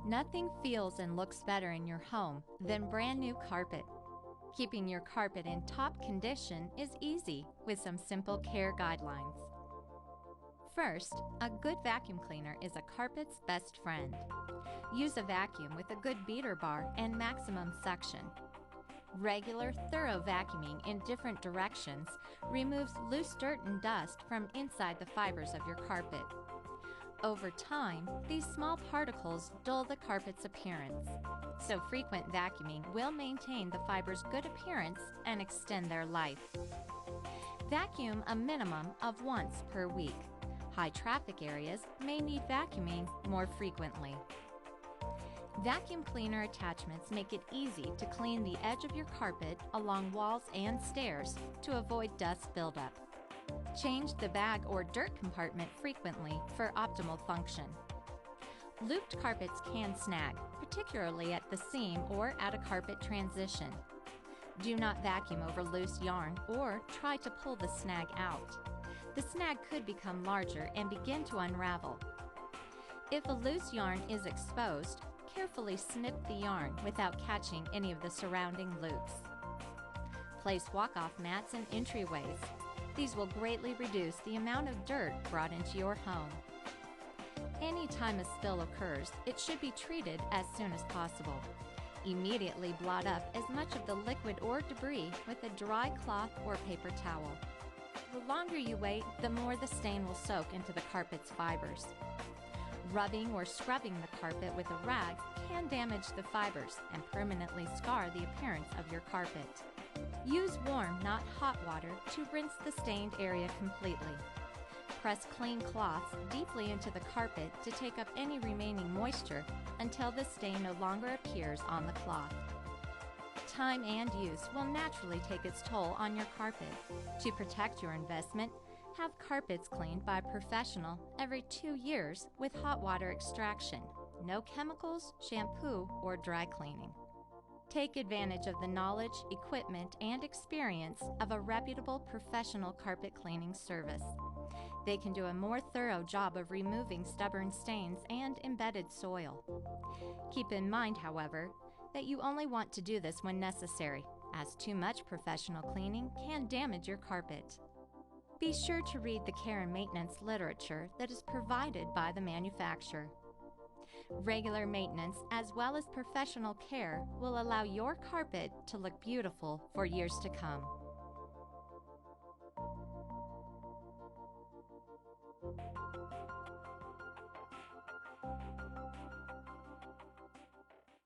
Nothing feels and looks better in your home than brand new carpet. Keeping your carpet in top condition is easy with some simple care guidelines. First, a good vacuum cleaner is a carpet's best friend. Use a vacuum with a good beater bar and maximum suction. Regular, thorough vacuuming in different directions removes loose dirt and dust from inside the fibers of your carpet. Over time, these small particles dull the carpet's appearance, so frequent vacuuming will maintain the fiber's good appearance and extend their life. Vacuum a minimum of once per week. High traffic areas may need vacuuming more frequently. Vacuum cleaner attachments make it easy to clean the edge of your carpet along walls and stairs to avoid dust buildup. Change the bag or dirt compartment frequently for optimal function. Looped carpets can snag, particularly at the seam or at a carpet transition. Do not vacuum over loose yarn or try to pull the snag out. The snag could become larger and begin to unravel. If a loose yarn is exposed, carefully snip the yarn without catching any of the surrounding loops. Place walk-off mats in entryways. These will greatly reduce the amount of dirt brought into your home. Anytime a spill occurs, it should be treated as soon as possible. Immediately blot up as much of the liquid or debris with a dry cloth or paper towel. The longer you wait, the more the stain will soak into the carpet's fibers. Rubbing or scrubbing the carpet with a rag can damage the fibers and permanently scar the appearance of your carpet. Use warm, not hot water to rinse the stained area completely. Press clean cloths deeply into the carpet to take up any remaining moisture until the stain no longer appears on the cloth. Time and use will naturally take its toll on your carpet. To protect your investment, have carpets cleaned by a professional every 2 years with hot water extraction. No chemicals, shampoo, or dry cleaning. Take advantage of the knowledge, equipment, and experience of a reputable professional carpet cleaning service. They can do a more thorough job of removing stubborn stains and embedded soil. Keep in mind, however, that you only want to do this when necessary, as too much professional cleaning can damage your carpet. Be sure to read the care and maintenance literature that is provided by the manufacturer. Regular maintenance as well as professional care will allow your carpet to look beautiful for years to come.